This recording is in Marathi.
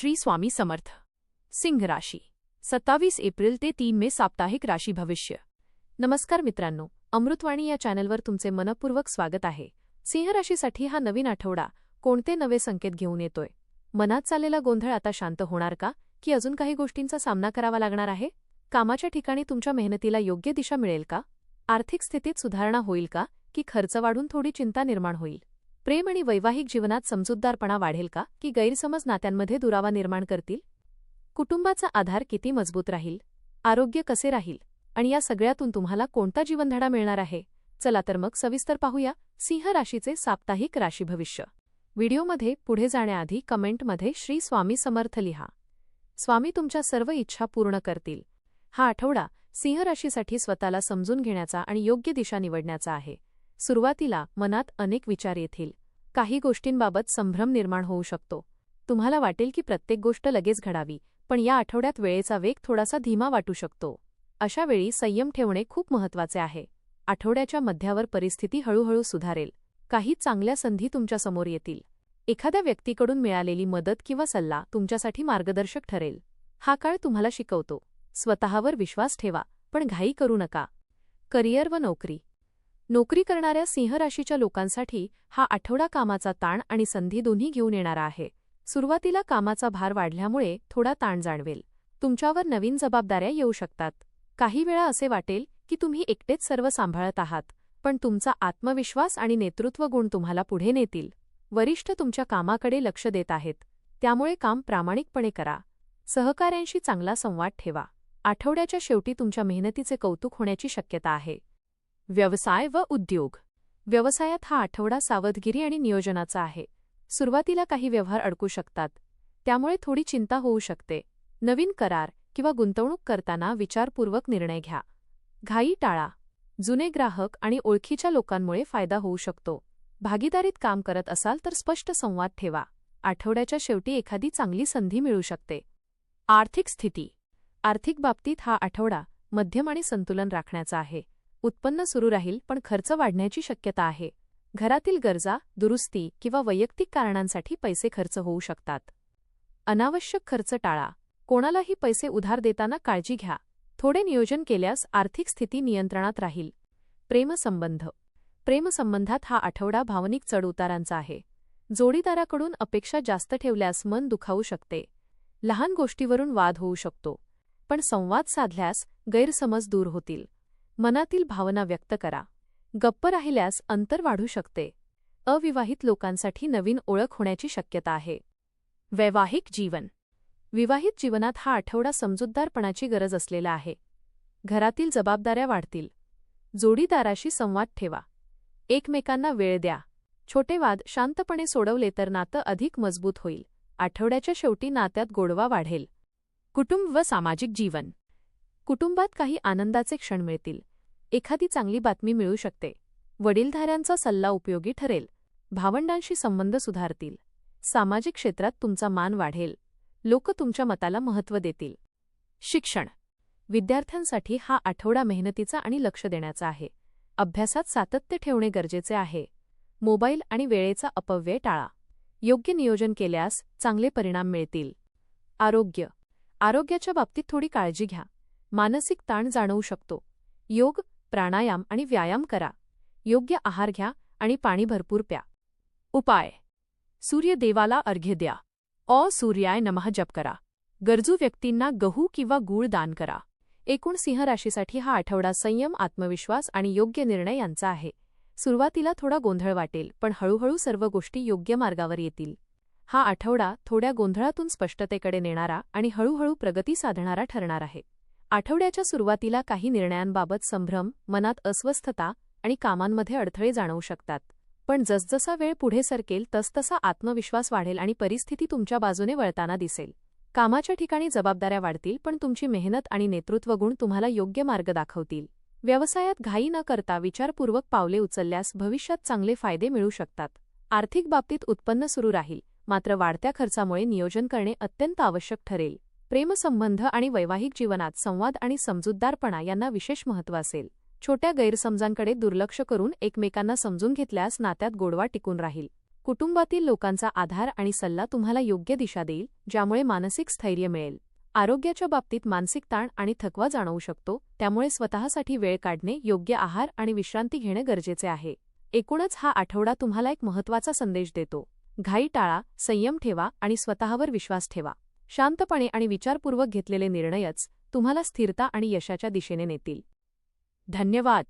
श्री स्वामी समर्थ. सिंह राशी 27 एप्रिल ते 3 मे साप्ताहिक राशी भविष्य. नमस्कार मित्रांनो, अमृतवाणी या चॅनलवर तुमचे मनपूर्वक स्वागत आहे. सिंह राशीसाठी हा नवीन आठवडा कोणते नवे संकेत घेऊन येतोय? मनात चाललेला गोंधळ आता शांत होणार का, की अजून काही गोष्टींचा सामना करावा लागणार आहे? कामाच्या ठिकाणी तुमच्या मेहनतीला योग्य दिशा मिळेल का? आर्थिक स्थितीत सुधारणा होईल का, की खर्च वाढून थोडी चिंता निर्माण होईल? प्रेम आणि वैवाहिक जीवनात समजूतदारपणा वाढेल का, की गैरसमज नात्यांमध्ये दुरावा निर्माण करतील? कुटुंबाचा आधार किती मजबूत राहील? आरोग्य कसे राहील? आणि या सगळ्यातून तुम्हाला कोणता जीवनधडा मिळणार आहे? चला तर मग सविस्तर पाहूया सिंह राशीचे साप्ताहिक राशी भविष्य. व्हिडिओमध्ये पुढे जाण्याआधी कमेंटमध्ये श्री स्वामी समर्थ लिहा. स्वामी तुमच्या सर्व इच्छा पूर्ण करतील. हा आठवडा सिंह राशीसाठी स्वतःला समजून घेण्याचा आणि योग्य दिशा निवडण्याचा आहे. सुरुवातीला मनात अनेक विचार येतील. काही गोष्टींबाबत संभ्रम निर्माण होऊ शकतो. तुम्हाला वाटेल की प्रत्येक गोष्ट लगेच घडावी, पण या आठवड्यात वेळेचा वेग थोडासा धीमा वाटू शकतो. अशा वेळी संयम ठेवणे खूप महत्त्वाचे आहे. आठवड्याच्या मध्यावर परिस्थिती हळूहळू सुधारेल. काही चांगल्या संधी तुमच्यासमोर येतील. एखाद्या व्यक्तीकडून मिळालेली मदत किंवा सल्ला तुमच्यासाठी मार्गदर्शक ठरेल. हा काळ तुम्हाला शिकवतो, स्वतःवर विश्वास ठेवा, पण घाई करू नका. करिअर व नोकरी. नोकरी करणाऱ्या सिंह राशीच्या लोकांसाठी हा आठवडा कामाचा ताण आणि संधी दोन्ही घेऊन येणारा आहे. सुरुवातीला कामाचा भार वाढल्यामुळे थोडा ताण जाणवेल. तुमच्यावर नवीन जबाबदाऱ्या येऊ शकतात. काही वेळा असे वाटेल की तुम्ही एकटेच सर्व सांभाळत आहात, पण तुमचा आत्मविश्वास आणि नेतृत्व गुण तुम्हाला पुढे नेतील. वरिष्ठ तुमच्या कामाकडे लक्ष देत आहेत, त्यामुळे काम प्रामाणिकपणे करा. सहकाऱ्यांशी चांगला संवाद ठेवा. आठवड्याच्या शेवटी तुमच्या मेहनतीचे कौतुक होण्याची शक्यता आहे. व्यवसाय व उद्योग. व्यवसायात हा आठवडा सावधगिरी आणि नियोजनाचा आहे. सुरुवातीला काही व्यवहार अडकू शकतात, त्यामुळे थोडी चिंता होऊ शकते. नवीन करार किंवा गुंतवणूक करताना विचारपूर्वक निर्णय घ्या. घाई टाळा. जुने ग्राहक आणि ओळखीच्या लोकांमुळे फायदा होऊ शकतो. भागीदारीत काम करत असाल तर स्पष्ट संवाद ठेवा. आठवड्याच्या शेवटी एखादी चांगली संधी मिळू शकते. आर्थिक स्थिती. आर्थिक बाबतीत हा आठवडा मध्यम आणि संतुलन राखण्याचा आहे. उत्पन्न सुरू राहील, पण खर्च वाढण्याची शक्यता आहे. घरातील गरजा, दुरुस्ती किंवा वैयक्तिक कारणांसाठी पैसे खर्च होऊ शकतात. अनावश्यक खर्च टाळा. कोणालाही पैसे उधार देताना काळजी घ्या. थोडे नियोजन केल्यास आर्थिक स्थिती नियंत्रणात राहील. प्रेमसंबंध. प्रेमसंबंधात हा आठवडा भावनिक चढउतारांचा आहे. जोडीदाराकडून अपेक्षा जास्त ठेवल्यास मन दुखावू शकते. लहान गोष्टीवरून वाद होऊ शकतो, पण संवाद साधल्यास गैरसमज दूर होतील. मनातील भावना व्यक्त करा. गप्प राहिल्यास अंतर वाढू शकते. अविवाहित लोकांसाठी नवीन ओळख होण्याची शक्यता आहे. वैवाहिक जीवन. विवाहित जीवनात हा आठवडा समजूतदारपणाची गरज असलेला आहे. घरातील जबाबदाऱ्या वाढतील. जोडीदाराशी संवाद ठेवा. एकमेकांना वेळ द्या. छोटे वाद शांतपणे सोडवले तर नातं अधिक मजबूत होईल. आठवड्याच्या शेवटी नात्यात गोडवा वाढेल. कुटुंब व सामाजिक जीवन. कुटुंबात काही आनंदाचे क्षण मिळतील. एखादी चांगली बातमी मिळू शकते. वडीलधाऱ्यांचा सल्ला उपयोगी ठरेल. भावंडांशी संबंध सुधारतील. सामाजिक क्षेत्रात तुमचा मान वाढेल. लोक तुमच्या मताला महत्त्व देतील. शिक्षण. विद्यार्थ्यांसाठी हा आठवडा मेहनतीचा आणि लक्ष देण्याचा आहे. अभ्यासात सातत्य ठेवणे गरजेचे आहे. मोबाईल आणि वेळेचा अपव्यय टाळा. योग्य नियोजन केल्यास चांगले परिणाम मिळतील. आरोग्य. आरोग्याच्या बाबतीत थोडी काळजी घ्या. मानसिक ताण जाणवू शकतो. योग, प्राणायाम आणि व्यायाम करा. योग्य आहार घ्या आणि पाणी भरपूर प्या. उपाय. सूर्यदेवाला अर्घ्य द्या. सूर्याय नमः जप करा. गरजू व्यक्तींना गहू किंवा गूळ दान करा. एकूण सिंह राशीसाठी हा आठवडा संयम, आत्मविश्वास आणि योग्य निर्णय यांचा आहे. सुरुवातीला थोडा गोंधळ वाटेल, पण हळूहळू सर्व गोष्टी योग्य मार्गावर येतील. हा आठवडा थोड्या गोंधळातून स्पष्टतेकडे नेणारा आणि हळूहळू प्रगती साधणारा ठरणार आहे. आठवड्याच्या सुरुवातीला काही निर्णयांबाबत संभ्रम, मनात अस्वस्थता आणि कामांमध्ये अडथळे जाणवू शकतात. पण जसजसा वेळ पुढे सरकेल तसतसा आत्मविश्वास वाढेल आणि परिस्थिती तुमच्या बाजूने वळताना दिसेल. कामाच्या ठिकाणी जबाबदाऱ्या वाढतील, पण तुमची मेहनत आणि नेतृत्व गुण तुम्हाला योग्य मार्ग दाखवतील. व्यवसायात घाई न करता विचारपूर्वक पावले उचलल्यास भविष्यात चांगले फायदे मिळू शकतात. आर्थिक बाबतीत उत्पन्न सुरू राहील, मात्र वाढत्या खर्चामुळे नियोजन करणे अत्यंत आवश्यक ठरेल. प्रेमसंबंध आणि वैवाहिक जीवनात संवाद आणि समजूतदारपणा यांना विशेष महत्त्व असेल. छोट्या गैरसमजांकडे दुर्लक्ष करून एकमेकांना समजून घेतल्यास नात्यात गोडवा टिकून राहील. कुटुंबातील लोकांचा आधार आणि सल्ला तुम्हाला योग्य दिशा देईल, ज्यामुळे मानसिक स्थैर्य मिळेल. आरोग्याच्या बाबतीत मानसिक ताण आणि थकवा जाणवू शकतो, त्यामुळे स्वतःसाठी वेळ काढणे, योग्य आहार आणि विश्रांती घेणे गरजेचे आहे. एकूणच हा आठवडा तुम्हाला एक महत्त्वाचा संदेश देतो. घाई टाळा, संयम ठेवा आणि स्वतःवर विश्वास ठेवा. शांतपणे आणि विचारपूर्वक घेतलेले निर्णयच तुम्हाला स्थिरता आणि यशाच्या दिशेने नेतील. धन्यवाद.